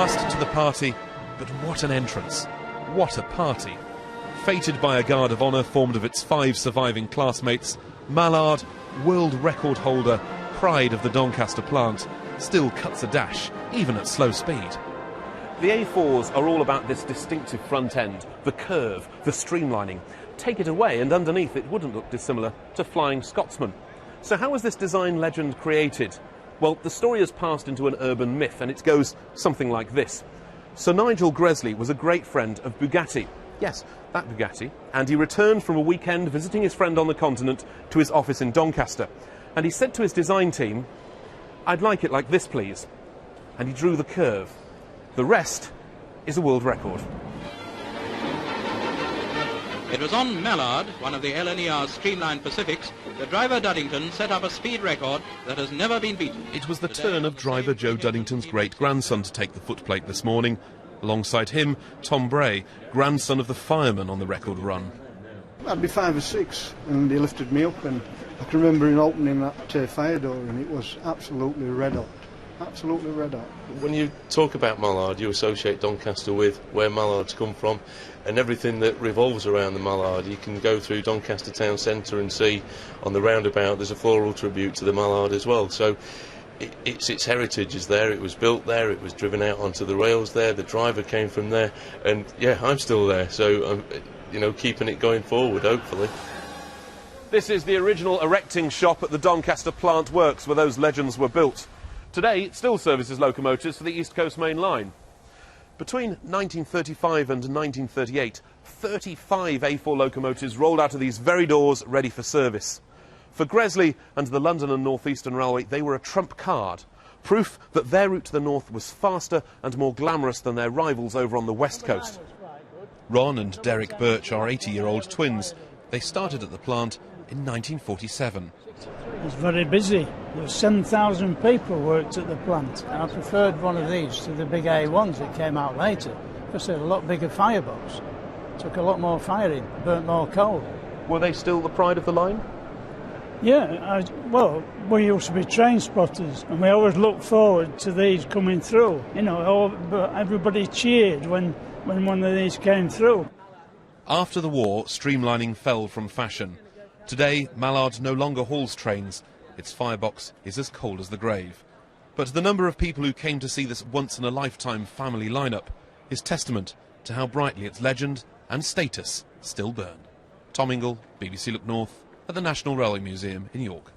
Last to the party, but what an entrance. What a party. Fated by a guard of honour formed of its 5 surviving classmates, Mallard, world record holder, pride of the Doncaster plant, still cuts a dash, even at slow speed. The A4s are all about this distinctive front end, the curve, the streamlining. Take it away and underneath it wouldn't look dissimilar to Flying Scotsman. So how was this design legend created? Well, the story has passed into an urban myth, and it goes something like this. Sir Nigel Gresley was a great friend of Bugatti. Yes, that Bugatti. And he returned from a weekend visiting his friend on the continent to his office in Doncaster. And he said to his design team, "I'd like it like this, please." And he drew the curve. The rest is a world record. It was on Mallard, one of the LNER's streamlined Pacifics, that driver Duddington set up a speed record that has never been beaten. It was the turn of driver Joe Duddington's great-grandson to take the footplate this morning. Alongside him, Tom Bray, grandson of the fireman on the record run. I'd be 5 or 6, and he lifted me up, and I can remember him opening that fire door, and it was absolutely red hot. Absolutely red hot. When you talk about Mallard, you associate Doncaster with where Mallard's come from and everything that revolves around the Mallard. You can go through Doncaster town centre and see on the roundabout there's a floral tribute to the Mallard as well. So its heritage is there, it was built there, it was driven out onto the rails there, the driver came from there, and yeah, I'm still there, so I'm keeping it going forward, hopefully. This is the original erecting shop at the Doncaster Plant Works where those legends were built. Today, it still services locomotives for the East Coast Main Line. Between 1935 and 1938, 35 A4 locomotives rolled out of these very doors ready for service. For Gresley and the London and North Eastern Railway, they were a trump card, proof that their route to the north was faster and more glamorous than their rivals over on the west coast. Ron and Derek Birch are 80-year-old twins. They started at the plant in 1947. It was very busy. There were 7,000 people worked at the plant. And I preferred one of these to the big A1s that came out later, because they had a lot bigger firebox. Took a lot more fire in, burnt more coal. Were they still the pride of the line? Yeah, well, we used to be train spotters, and we always looked forward to these coming through. But everybody cheered when one of these came through. After the war, streamlining fell from fashion. Today, Mallard no longer hauls trains. Its firebox is as cold as the grave. But the number of people who came to see this once-in-a-lifetime family lineup is testament to how brightly its legend and status still burn. Tom Ingle, BBC Look North, at the National Railway Museum in York.